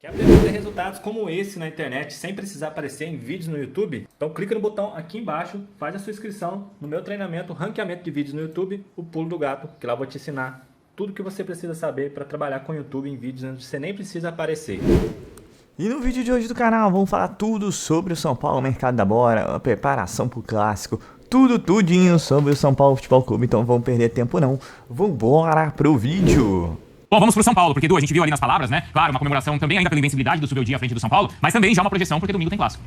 Quer ter resultados como esse na internet sem precisar aparecer em vídeos no YouTube? Então clica no botão aqui embaixo, faz a sua inscrição no meu treinamento Ranqueamento de Vídeos no YouTube, o Pulo do Gato, que lá eu vou te ensinar tudo o que você precisa saber para trabalhar com o YouTube em vídeos onde você nem precisa aparecer. E no vídeo de hoje do canal vamos falar tudo sobre o São Paulo Mercado da Bola, a preparação pro clássico, tudinho sobre o São Paulo Futebol Clube, então vamos perder tempo não, vambora pro vídeo! Bom, vamos pro São Paulo, porque Edu, a gente viu ali nas palavras, né? Claro, uma comemoração também ainda pela invencibilidade do Subeldia à frente do São Paulo, mas também já uma projeção porque domingo tem clássico.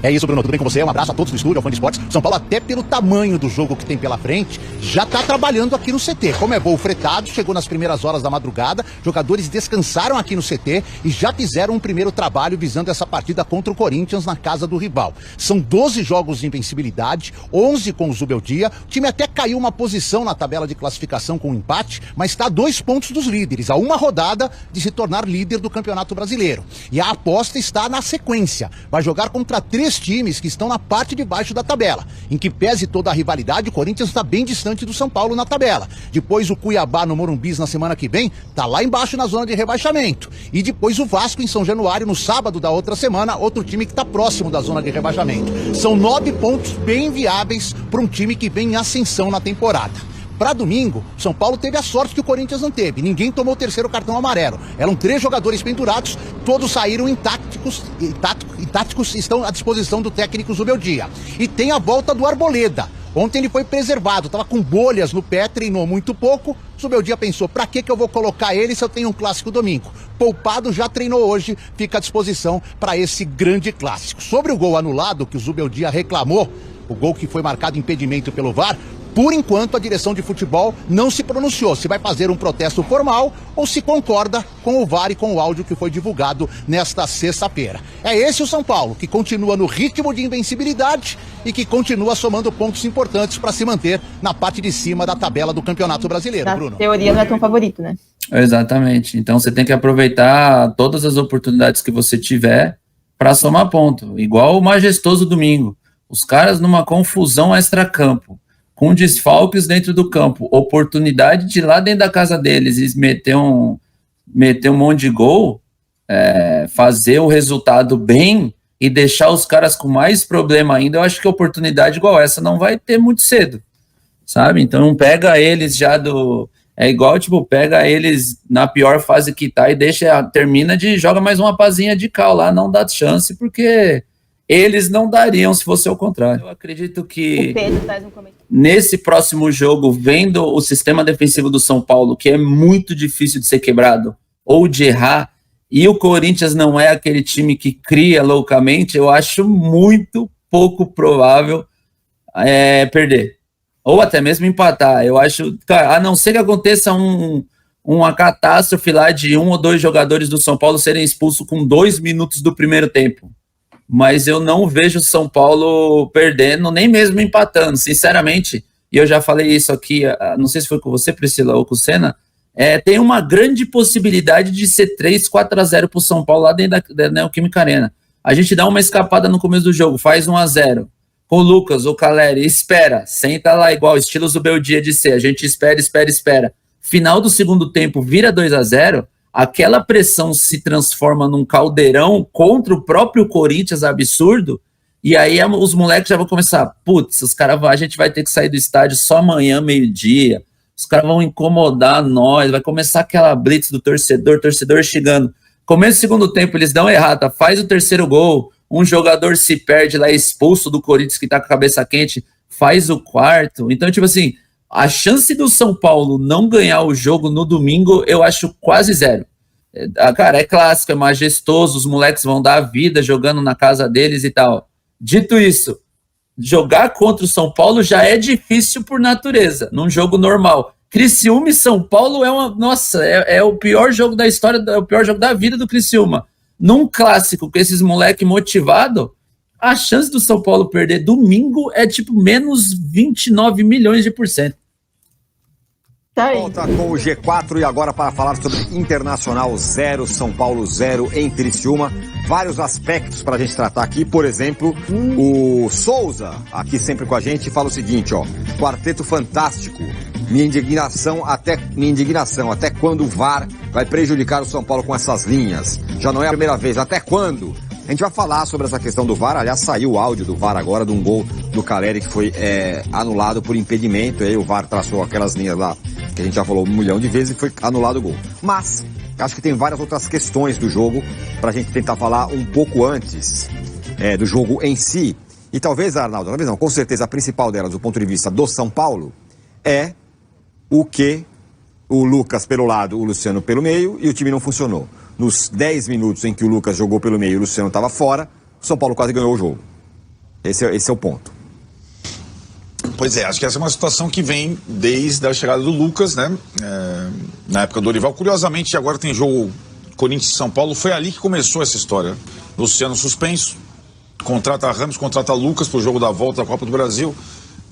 É isso, Bruno, tudo bem com você? Um abraço a todos do estúdio, ao Fã de Esportes. São Paulo, até pelo tamanho do jogo que tem pela frente, já tá trabalhando aqui no CT. Como é voo fretado, chegou nas primeiras horas da madrugada, jogadores descansaram aqui no CT e já fizeram um primeiro trabalho visando essa partida contra o Corinthians na casa do rival. São 12 jogos de invencibilidade, 11 com o Zubeldia. O time até caiu uma posição na tabela de classificação com um empate, mas está a 2 pontos dos líderes, a uma rodada de se tornar líder do Campeonato Brasileiro. E a aposta está na sequência. Vai jogar contra 3 times que estão na parte de baixo da tabela. Em que pese toda a rivalidade, o Corinthians está bem distante do São Paulo na tabela. Depois o Cuiabá no Morumbis na semana que vem, tá lá embaixo na zona de rebaixamento. E depois o Vasco em São Januário no sábado da outra semana, outro time que está próximo da zona de rebaixamento. São 9 pontos bem viáveis para um time que vem em ascensão na temporada. Para domingo, São Paulo teve a sorte que o Corinthians não teve. Ninguém tomou o terceiro cartão amarelo. Eram 3 jogadores pendurados, todos saíram intactos estão à disposição do técnico Zubeldia. E tem a volta do Arboleda. Ontem ele foi preservado, estava com bolhas no pé, treinou muito pouco. Zubeldia pensou, pra que eu vou colocar ele se eu tenho um clássico domingo? Poupado, já treinou hoje, fica à disposição para esse grande clássico. Sobre o gol anulado que o Zubeldia reclamou, o gol que foi marcado impedimento pelo VAR, por enquanto, a direção de futebol não se pronunciou se vai fazer um protesto formal ou se concorda com o VAR e com o áudio que foi divulgado nesta sexta-feira. É esse o São Paulo, que continua no ritmo de invencibilidade e que continua somando pontos importantes para se manter na parte de cima da tabela do Campeonato Brasileiro, Bruno. Na teoria não é tão favorito, né? Exatamente. Então você tem que aproveitar todas as oportunidades que você tiver para somar ponto. Igual o majestoso domingo. Os caras numa confusão extracampo, com desfalques dentro do campo, oportunidade de ir lá dentro da casa deles e meter um monte de gol, fazer o resultado bem e deixar os caras com mais problema ainda, eu acho que oportunidade igual essa não vai ter muito cedo, sabe? Então pega eles já é igual, tipo, pega eles na pior fase que tá e joga mais uma pazinha de cal lá, não dá chance, porque eles não dariam se fosse ao contrário. Eu acredito que nesse próximo jogo, vendo o sistema defensivo do São Paulo, que é muito difícil de ser quebrado ou de errar, e o Corinthians não é aquele time que cria loucamente, eu acho muito pouco provável perder. Ou até mesmo empatar. Eu acho, cara, a não ser que aconteça uma catástrofe lá de 1 ou 2 jogadores do São Paulo serem expulsos com 2 minutos do primeiro tempo. Mas eu não vejo o São Paulo perdendo, nem mesmo empatando, sinceramente, e eu já falei isso aqui, não sei se foi com você, Priscila, ou com o Senna, tem uma grande possibilidade de ser 3-4-0 pro São Paulo lá dentro da Neoquímica Arena. A gente dá uma escapada no começo do jogo, faz 1-0, com o Lucas, o Caleri, espera, senta lá igual, estilo Zubeldia de ser, a gente espera. Final do segundo tempo, vira 2-0, aquela pressão se transforma num caldeirão contra o próprio Corinthians absurdo, e aí os moleques já vão começar, putz, a gente vai ter que sair do estádio só amanhã, meio-dia, os caras vão incomodar nós, vai começar aquela blitz do torcedor chegando. Começo do segundo tempo, eles dão errata, faz o terceiro gol, um jogador se perde lá, expulso do Corinthians que tá com a cabeça quente, faz o quarto, então tipo assim, a chance do São Paulo não ganhar o jogo no domingo, eu acho quase 0. Cara, é clássico, é majestoso, os moleques vão dar a vida jogando na casa deles e tal. Dito isso, jogar contra o São Paulo já é difícil por natureza, num jogo normal. Criciúma e São Paulo é o pior jogo da história, é o pior jogo da vida do Criciúma. Num clássico com esses moleques motivados, a chance do São Paulo perder domingo é tipo menos 29 milhões de %. Volta com o G4 e agora para falar sobre Internacional 0, São Paulo 0 em Criciúma. Vários aspectos para a gente tratar aqui, por exemplo, o Souza, aqui sempre com a gente, fala o seguinte, quarteto fantástico. Minha indignação, até quando o VAR vai prejudicar o São Paulo com essas linhas? Já não é a primeira vez, até quando? A gente vai falar sobre essa questão do VAR, aliás, saiu o áudio do VAR agora, de um gol do Caleri que foi anulado por impedimento, e aí o VAR traçou aquelas linhas lá, que a gente já falou 1 milhão de vezes, e foi anulado o gol. Mas, acho que tem várias outras questões do jogo, pra gente tentar falar um pouco antes do jogo em si. E talvez, Arnaldo, talvez não, com certeza a principal delas, do ponto de vista do São Paulo, é o que o Lucas pelo lado, o Luciano pelo meio, e o time não funcionou. Nos 10 minutos em que o Lucas jogou pelo meio e o Luciano estava fora, o São Paulo quase ganhou o jogo. Esse é o ponto. Pois é, acho que essa é uma situação que vem desde a chegada do Lucas, né? Na época do Dorival. Curiosamente, agora tem jogo Corinthians e São Paulo. Foi ali que começou essa história. Luciano suspenso, contrata Ramos, contrata Lucas pro jogo da volta da Copa do Brasil.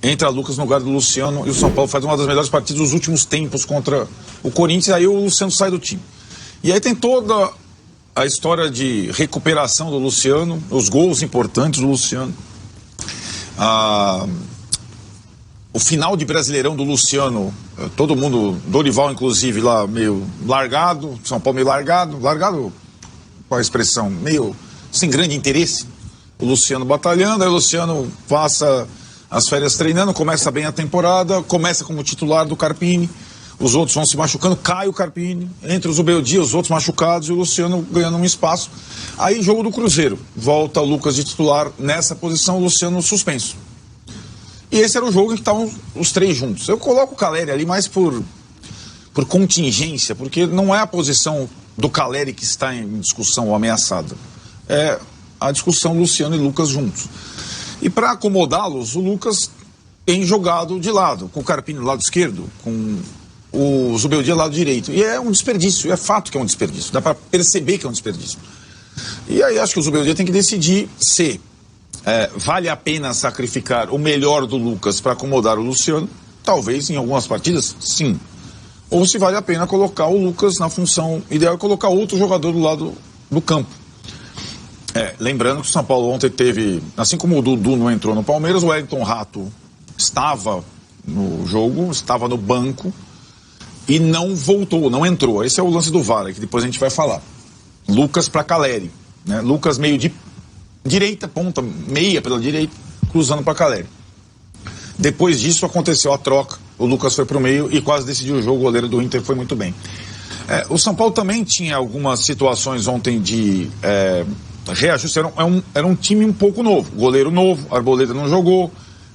Entra Lucas no lugar do Luciano e o São Paulo faz uma das melhores partidas dos últimos tempos contra o Corinthians. Aí o Luciano sai do time. E aí tem toda a história de recuperação do Luciano, os gols importantes do Luciano. O final de Brasileirão do Luciano, todo mundo, Dorival inclusive lá meio largado, São Paulo meio largado, qual a expressão? Meio sem grande interesse. O Luciano batalhando, aí o Luciano passa as férias treinando, começa bem a temporada, começa como titular do Carpini, os outros vão se machucando, cai o Carpini, entre os Zubeldia, os outros machucados e o Luciano ganhando um espaço. Aí jogo do Cruzeiro, volta o Lucas de titular nessa posição, o Luciano suspenso. E esse era o jogo em que estavam os três juntos. Eu coloco o Caleri ali mais por contingência, porque não é a posição do Caleri que está em discussão ou ameaçada. É a discussão Luciano e Lucas juntos. E para acomodá-los, o Lucas tem jogado de lado, com o Carpini do lado esquerdo, com o Zubeldia do lado direito. E é um desperdício, é fato que é um desperdício. Dá para perceber que é um desperdício. E aí acho que o Zubeldia tem que decidir se vale a pena sacrificar o melhor do Lucas para acomodar o Luciano. Talvez em algumas partidas, sim. Ou se vale a pena colocar o Lucas na função ideal e colocar outro jogador do lado do campo. Lembrando que o São Paulo ontem teve, assim como o Dudu não entrou no Palmeiras, o Wellington Rato estava no jogo, estava no banco e não voltou, não entrou. Esse é o lance do VAR, que depois a gente vai falar. Lucas para Caleri, né? Lucas meio de direita, ponta, meia pela direita, cruzando para Caleri. Depois disso aconteceu a troca, o Lucas foi para o meio e quase decidiu o jogo, o goleiro do Inter foi muito bem. O São Paulo também tinha algumas situações ontem de reajuste, era um time um pouco novo, goleiro novo, Arboleda não jogou,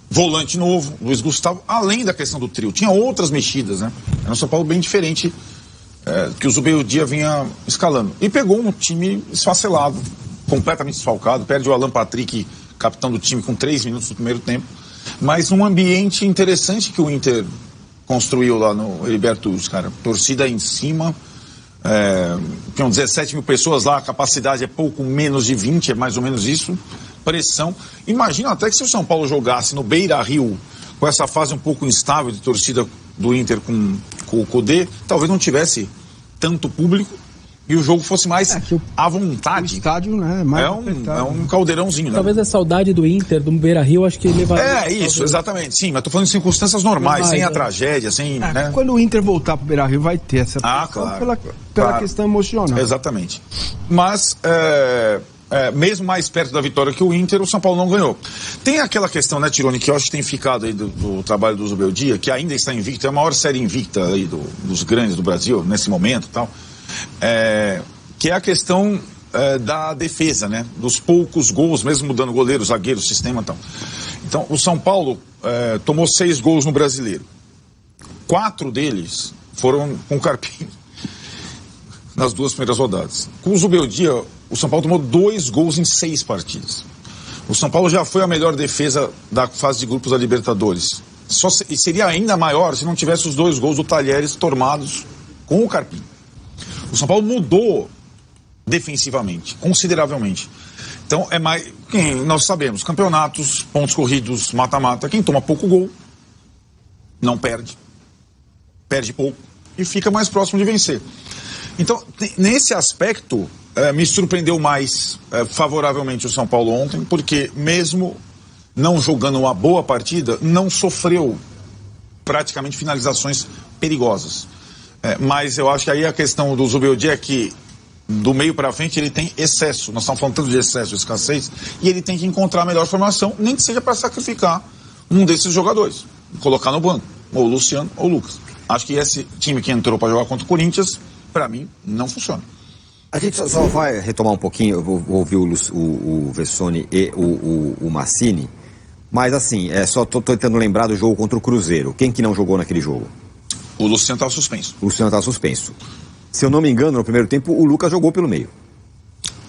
volante novo, Luiz Gustavo, além da questão do trio, tinha outras mexidas, né? Era um São Paulo bem diferente que o Zubeldia vinha escalando. E pegou um time esfacelado, completamente desfalcado, perde o Alan Patrick, capitão do time, com 3 minutos do primeiro tempo, mas um ambiente interessante que o Inter construiu lá no Heriberto Wilson, cara, torcida em cima, tinham 17 mil pessoas lá, a capacidade é pouco menos de 20, é mais ou menos isso, pressão. Imagina até que se o São Paulo jogasse no Beira-Rio, com essa fase um pouco instável de torcida do Inter com o Cudê, talvez não tivesse tanto público e o jogo fosse mais à vontade. O estádio, né, mais é um caldeirãozinho. Talvez a saudade do Inter, do Beira-Rio, acho que levaria... Isso, exatamente. Sim, mas tô falando de circunstâncias normais, sem a tragédia, sem... né? Quando o Inter voltar pro Beira-Rio vai ter essa claro, pela questão emocional. Exatamente. Mas, mesmo mais perto da vitória que o Inter, o São Paulo não ganhou. Tem aquela questão, né, Tironi, que eu acho que tem ficado aí do trabalho do Zubeldia, que ainda está invicto, é a maior série invicta aí dos grandes do Brasil, nesse momento e tal, que é a questão da defesa, né, dos poucos gols, mesmo mudando goleiro, zagueiro, sistema e tal. Então, o São Paulo tomou 6 gols no Brasileiro. 4 deles foram com o Carpini, nas 2 primeiras rodadas. Com o Zubeldia, o São Paulo tomou 2 gols em 6 partidas. O São Paulo já foi a melhor defesa da fase de grupos da Libertadores. E seria ainda maior se não tivesse os 2 gols do Talheres tomados com o Carpini. O São Paulo mudou defensivamente, consideravelmente. Então, nós sabemos, campeonatos, pontos corridos, mata-mata, quem toma pouco gol, não perde, perde pouco e fica mais próximo de vencer. Então, nesse aspecto, me surpreendeu mais favoravelmente o São Paulo ontem, porque mesmo não jogando uma boa partida, não sofreu praticamente finalizações perigosas. Mas eu acho que aí a questão do Zubeldia é que do meio para frente ele tem excesso. Nós estamos falando tanto de excesso, de escassez, e ele tem que encontrar a melhor formação, nem que seja para sacrificar um desses jogadores, colocar no banco, ou o Luciano ou o Lucas. Acho que esse time que entrou para jogar contra o Corinthians, para mim, não funciona. A gente só vai retomar um pouquinho, eu vou ouvir o Vessone e o Massini, mas assim, só tô tentando lembrar do jogo contra o Cruzeiro. Quem que não jogou naquele jogo? O Luciano estava suspenso. O Luciano estava suspenso. Se eu não me engano, no primeiro tempo, o Lucas jogou pelo meio.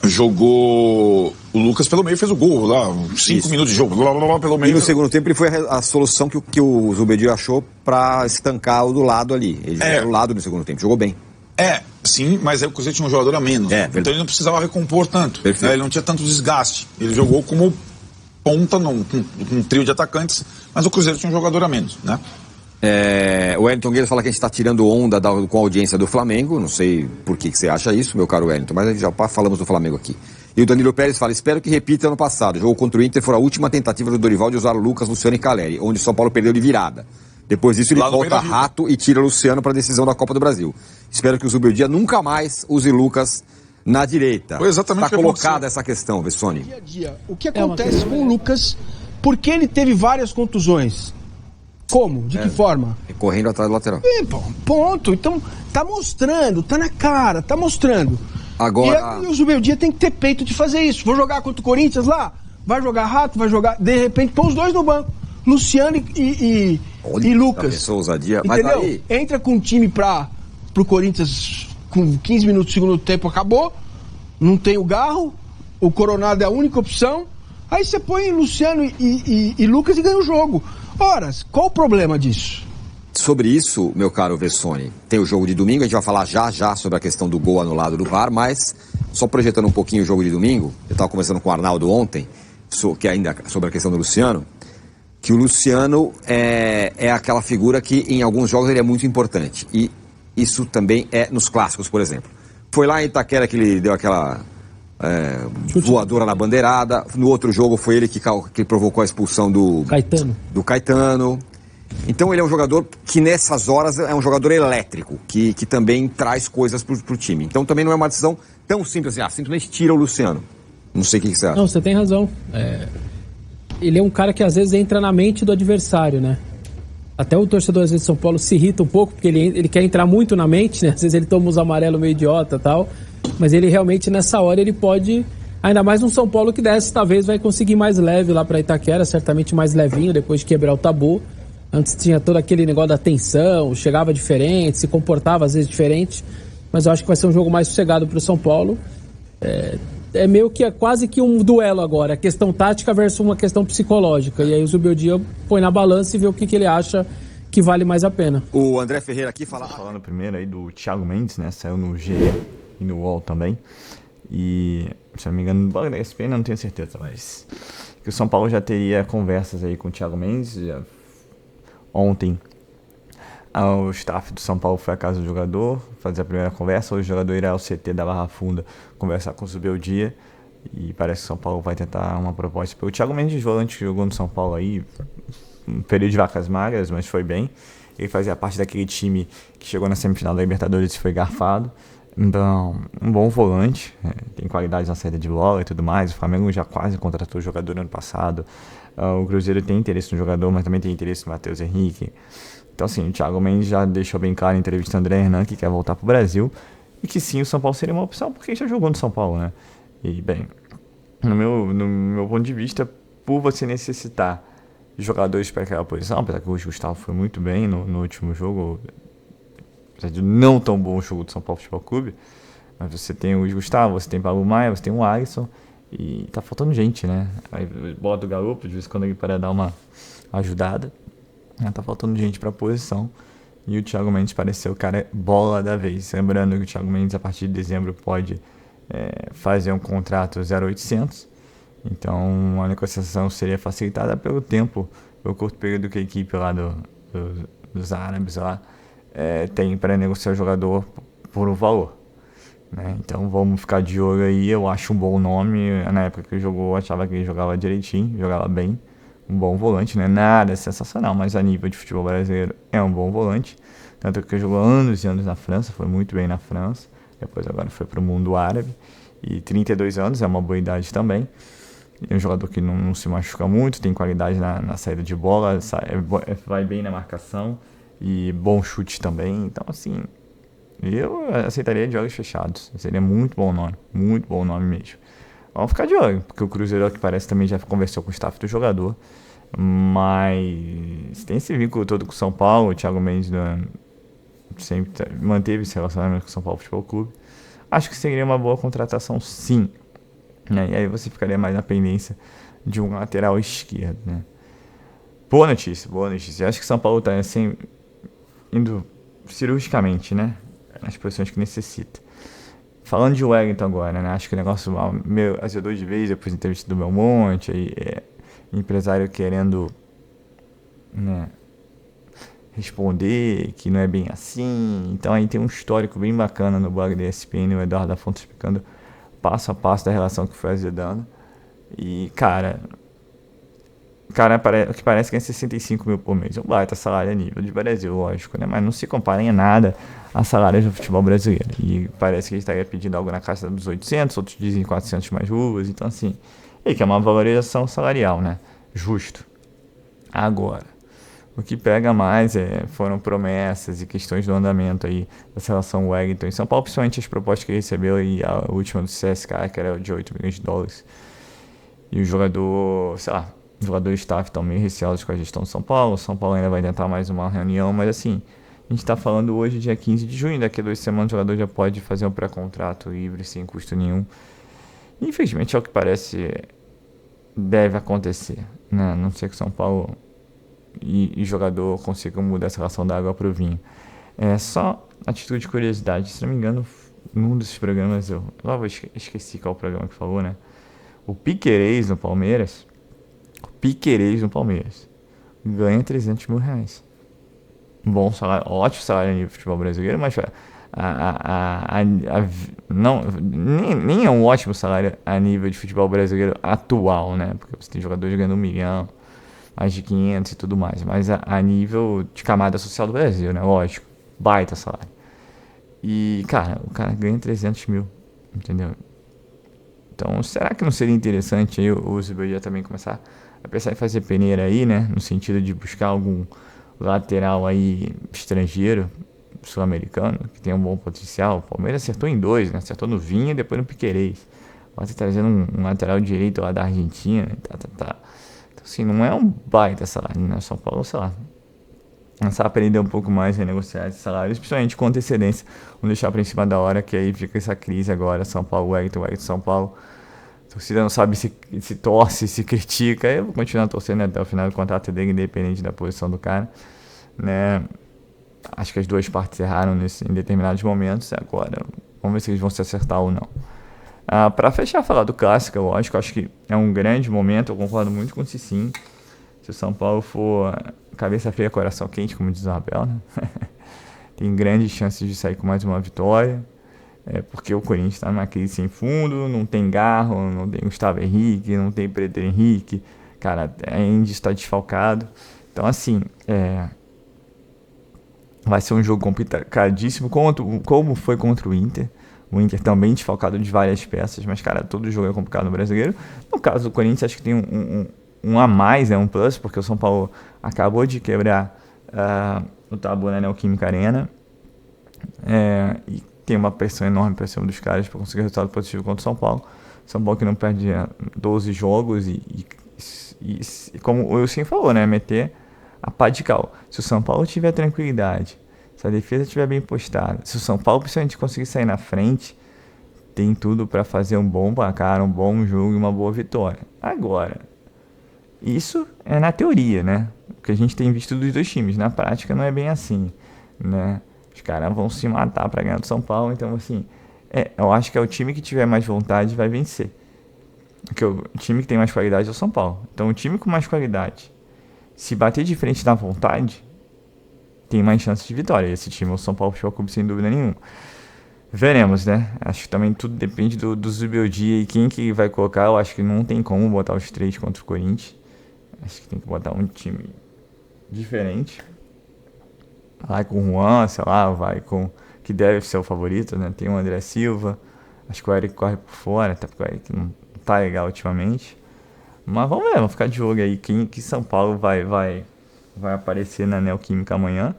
Jogou o Lucas pelo meio, fez o gol lá, 5 minutos de jogo, pelo meio. E no segundo tempo ele foi a solução que o Zubeldia achou para estancar o do lado ali. Ele jogou do lado no segundo tempo, jogou bem. Sim, mas aí o Cruzeiro tinha um jogador a menos. Então ele não precisava recompor tanto. Né? Ele não tinha tanto desgaste. Ele jogou como ponta com um trio de atacantes, mas o Cruzeiro tinha um jogador a menos, né? O Wellington Guedes fala que a gente está tirando onda com a audiência do Flamengo. Não sei por que você acha isso, meu caro Wellington, mas a gente já falamos do Flamengo aqui. E o Danilo Pérez fala: espero que repita ano passado. O jogo contra o Inter foi a última tentativa do Dorival de usar o Lucas, Luciano e Caleri, onde o São Paulo perdeu de virada. Depois disso ele volta rato e tira o Luciano para a decisão da Copa do Brasil. Espero que o Zubeldia nunca mais use Lucas na direita. Foi exatamente está colocada essa questão, Vessone. Dia a dia, o que acontece com o Lucas? Porque ele teve várias contusões. Como? De que forma? Correndo atrás do lateral. Ponto. Então, tá mostrando, tá na cara, tá mostrando. Agora... E o Zubeldia tem que ter peito de fazer isso. Vou jogar contra o Corinthians lá, vai jogar rato, vai jogar... De repente, põe os dois no banco. Luciano e Lucas. Ousadia. Entendeu? Mas aí... Entra com o time pro Corinthians com 15 minutos do segundo tempo, acabou. Não tem o Garro. O Coronado é a única opção. Aí você põe Luciano e Lucas e ganha o jogo. Ora, qual o problema disso? Sobre isso, meu caro Vessone, tem o jogo de domingo, a gente vai falar já sobre a questão do gol anulado do VAR, mas só projetando um pouquinho o jogo de domingo, eu estava conversando com o Arnaldo ontem, que ainda sobre a questão do Luciano, que o Luciano é aquela figura que em alguns jogos ele é muito importante, e isso também é nos clássicos, por exemplo. Foi lá em Itaquera que ele deu aquela voadora na bandeirada, no outro jogo foi ele que provocou a expulsão do Caetano. Então ele é um jogador que nessas horas é um jogador elétrico, que também traz coisas pro time. Então também não é uma decisão tão simples assim, simplesmente tira o Luciano. Não sei o que você acha. Não, você tem razão. Ele é um cara que às vezes entra na mente do adversário, né? Até o torcedor às vezes de São Paulo se irrita um pouco, porque ele quer entrar muito na mente, né? Às vezes ele toma uns amarelos meio idiota e tal, mas ele realmente nessa hora ele pode, ainda mais um São Paulo que desce, talvez vai conseguir mais leve lá para Itaquera, certamente mais levinho depois de quebrar o tabu. Antes tinha todo aquele negócio da tensão, chegava diferente, se comportava às vezes diferente, mas eu acho que vai ser um jogo mais sossegado para o São Paulo. É meio que quase que um duelo agora, a questão tática versus uma questão psicológica. E aí o Zubeldia põe na balança e vê o que ele acha que vale mais a pena. O André Ferreira aqui falando primeiro aí do Thiago Mendes, né? Saiu no GE e no UOL também. E, se não me engano, no blog da ESPN, não tenho certeza, mas que o São Paulo já teria conversas aí com o Thiago Mendes. Ontem o staff do São Paulo foi à casa do jogador fazer a primeira conversa. Hoje o jogador irá ao CT da Barra Funda conversar com o Zubeldia, e parece que o São Paulo vai tentar uma proposta pelo Thiago Mendes, volante que jogou no São Paulo aí um período de vacas magras, mas foi bem. Ele fazia parte daquele time que chegou na semifinal da Libertadores e foi garfado. Então, um bom volante, tem qualidades na saída de bola e tudo mais. O Flamengo já quase contratou o jogador no ano passado. O Cruzeiro tem interesse no jogador, mas também tem interesse no Matheus Henrique. Então, assim, o Thiago Mendes já deixou bem claro em entrevista ao André Hernan que quer voltar para o Brasil, e que sim, o São Paulo seria uma opção, porque ele já jogou no São Paulo, né? E, bem, no meu ponto de vista, por você necessitar de jogadores para aquela posição, apesar que hoje o Gustavo foi muito bem no último jogo, apesar de não tão bom o jogo do São Paulo Futebol Clube, mas você tem o Gustavo, você tem o Pablo Maia, você tem o Alisson, e tá faltando gente, né? Aí bota o Garoto, de vez em quando ele para dar uma ajudada, tá faltando gente para a posição, e o Thiago Mendes pareceu o cara bola da vez. Lembrando que o Thiago Mendes a partir de dezembro pode fazer um contrato 0,800, então a negociação seria facilitada pelo curto período que a equipe lá dos árabes lá tem para negociar o jogador por um valor, né? Então vamos ficar de olho aí. Eu acho um bom nome. Na época que ele jogou, eu achava que ele jogava direitinho, jogava bem, um bom volante, não é nada sensacional, mas a nível de futebol brasileiro é um bom volante. Tanto que jogou anos e anos na França, foi muito bem na França, depois agora foi para o mundo árabe. E 32 anos é uma boa idade também. É um jogador que não se machuca muito, tem qualidade na saída de bola, vai bem na marcação e bom chute também. Então, assim, eu aceitaria de olhos fechados. Seria muito bom nome mesmo. Vamos ficar de olho, porque o Cruzeiro, que parece, também já conversou com o staff do jogador. Mas tem esse vínculo todo com o São Paulo. O Thiago Mendes sempre manteve esse relacionamento com o São Paulo Futebol Clube. Acho que seria uma boa contratação, sim. Né? E aí você ficaria mais na pendência de um lateral esquerdo. Né? Boa notícia. Eu acho que o São Paulo está assim, indo cirurgicamente, né? Nas posições que necessita. Falando de Wellington agora, né? Acho que o negócio meio azedou de vez depois da entrevista do Belmonte. Aí, empresário querendo, né, responder que não é bem assim. Então aí tem um histórico bem bacana no blog da ESPN, o Eduardo da Fonte explicando passo a passo da relação que foi azedando. E cara, o que parece que é 65 mil por mês. Um baita salário a nível de Brasil, lógico, né? Mas não se compara em nada a salários do futebol brasileiro. E parece que ele estaria pedindo algo na casa dos 800, outros dizem 400 mais luvas. Então assim, que é uma valorização salarial, né? Justo. Agora, o que pega mais foram promessas e questões do andamento aí da relação Wellington em São Paulo, principalmente as propostas que ele recebeu e a última do CSKA, que era de 8 milhões de dólares. E o jogador, sei lá, os jogadores staff estão meio receosos com a gestão de São Paulo. São Paulo ainda vai tentar mais uma reunião, mas assim, a gente está falando hoje, dia 15 de junho, daqui a 2 semanas o jogador já pode fazer um pré-contrato livre, sem custo nenhum. E, infelizmente, é o que parece deve acontecer, né? Não sei que São Paulo e jogador consigam mudar essa relação da água para o vinho. É só a título de curiosidade, se não me engano, num desses programas, eu esqueci qual programa que falou, né? O Piquerez no Palmeiras ganha 300 mil reais. Bom salário, ótimo salário no futebol brasileiro, mas não, nem é um ótimo salário a nível de futebol brasileiro atual, né? Porque você tem jogadores ganhando 1 milhão, mais de 500 e tudo mais, mas a nível de camada social do Brasil, né? Lógico, baita salário. E, cara, o cara ganha 300 mil, entendeu? Então, será que não seria interessante aí o Zubeldia também começar a pensar em fazer peneira aí, né? No sentido de buscar algum lateral aí estrangeiro, sul-americano, que tem um bom potencial. O Palmeiras acertou em 2, né? Acertou no Vinha e depois no Piquerez. Você trazendo um lateral direito lá da Argentina, Então, assim, não é um baita salário, né? São Paulo, sei lá, começar a aprender um pouco mais, renegociar esses salários, principalmente com antecedência, não deixar para em cima da hora, que aí fica essa crise agora, São Paulo, Wellington, São Paulo. A torcida não sabe se torce, se critica. Eu vou continuar torcendo até o final do contrato dele, independente da posição do cara, né? Acho que as duas partes erraram em determinados momentos. Agora, vamos ver se eles vão se acertar ou não. Para fechar, falar do Clássico, lógico, acho que é um grande momento. Eu concordo muito com o Cicinho. Se o São Paulo for cabeça fria, coração quente, como diz o Abel, né? Tem grandes chances de sair com mais uma vitória. Porque o Corinthians está numa crise sem fundo, não tem Garro, não tem Gustavo Henrique, não tem Pedro Henrique, cara, a Indy está desfalcado. Então, assim, vai ser um jogo complicadíssimo, como foi contra o Inter. O Inter também desfalcado de várias peças, mas, cara, todo jogo é complicado no brasileiro. No caso do Corinthians, acho que tem um a mais, um plus, porque o São Paulo acabou de quebrar o tabu na Neoquímica Arena. E tem uma pressão enorme para cima dos caras para conseguir resultado positivo contra o São Paulo. São Paulo que não perde 12 jogos e como o Wilson falou, né, meter a pá de cal. Se o São Paulo tiver tranquilidade, se a defesa estiver bem postada, se o São Paulo principalmente conseguir sair na frente, tem tudo para fazer um bom placar, um bom jogo e uma boa vitória. Agora, isso é na teoria, né? O que a gente tem visto dos dois times. Na prática não é bem assim, né? Os caras vão se matar para ganhar do São Paulo. Então, assim, eu acho que é o time que tiver mais vontade vai vencer. Porque o time que tem mais qualidade é o São Paulo. Então, o time com mais qualidade, se bater de frente na vontade, tem mais chance de vitória. Esse time é o São Paulo Futebol Clube, sem dúvida nenhuma. Veremos, né? Acho que também tudo depende do Zubeldia e quem que vai colocar. Eu acho que não tem como botar os 3 contra o Corinthians. Acho que tem que botar um time diferente. Vai com o Juan, sei lá, vai com... que deve ser o favorito, né? Tem o André Silva. Acho que o Eric corre por fora, até porque o Eric não tá legal ultimamente. Mas vamos ver, vamos ficar de olho aí. Que São Paulo vai aparecer na Neoquímica amanhã.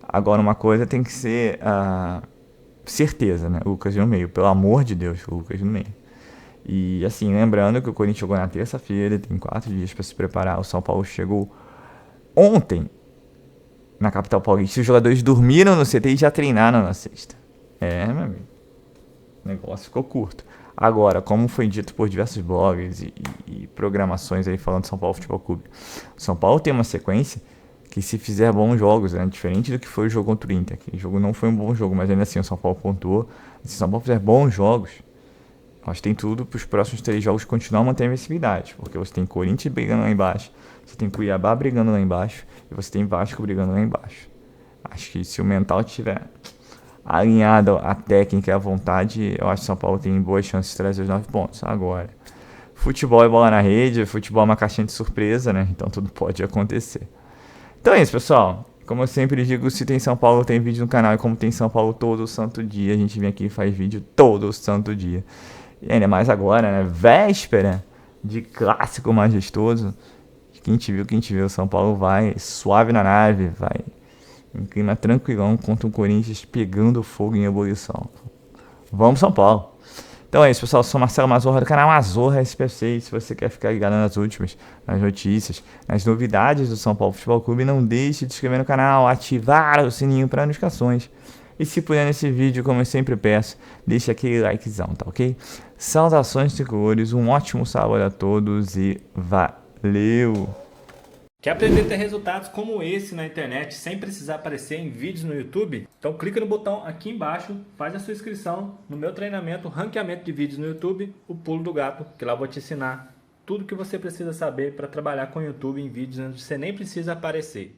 Agora, uma coisa tem que ser certeza, né? O Lucas no meio. Pelo amor de Deus, o Lucas no meio. E assim, lembrando que o Corinthians jogou na terça-feira, tem 4 dias para se preparar. O São Paulo chegou ontem na capital paulista. Os jogadores dormiram no CT e já treinaram na sexta. Meu amigo. O negócio ficou curto. Agora, como foi dito por diversos blogs e programações aí falando do São Paulo Futebol Clube, o São Paulo tem uma sequência que, se fizer bons jogos, né, diferente do que foi o jogo contra o Inter. Aquele jogo não foi um bom jogo, mas ainda assim o São Paulo pontuou. Se o São Paulo fizer bons jogos, nós tem tudo para os próximos 3 jogos continuar mantendo a invencibilidade. Porque você tem Corinthians brigando lá embaixo, você tem Cuiabá brigando lá embaixo e você tem Vasco brigando lá embaixo. Acho que se o mental estiver alinhado à técnica e à vontade, eu acho que o São Paulo tem boas chances de trazer os 9 pontos. Agora, futebol é bola na rede, futebol é uma caixinha de surpresa, né? Então tudo pode acontecer. Então é isso, pessoal. Como eu sempre digo, se tem São Paulo, tem vídeo no canal. E como tem São Paulo todo santo dia, a gente vem aqui e faz vídeo todo santo dia. E ainda mais agora, né? Véspera de clássico majestoso. Quem te viu, São Paulo vai suave na nave, vai em clima tranquilão contra o Corinthians pegando fogo em ebulição. Vamos, São Paulo! Então é isso, pessoal. Eu sou Marcelo Mazorra do canal Mazorra SPFC. Se você quer ficar ligado nas últimas, nas notícias, nas novidades do São Paulo Futebol Clube, não deixe de se inscrever no canal, ativar o sininho para notificações. E se puder nesse vídeo, como eu sempre peço, deixe aquele likezão, tá ok? Saudações tricolores, um ótimo sábado a todos e valeu! Quer aprender a ter resultados como esse na internet sem precisar aparecer em vídeos no YouTube? Então clica no botão aqui embaixo, faz a sua inscrição no meu treinamento Ranqueamento de Vídeos no YouTube, o Pulo do Gato, que lá eu vou te ensinar tudo que você precisa saber para trabalhar com o YouTube em vídeos onde você nem precisa aparecer.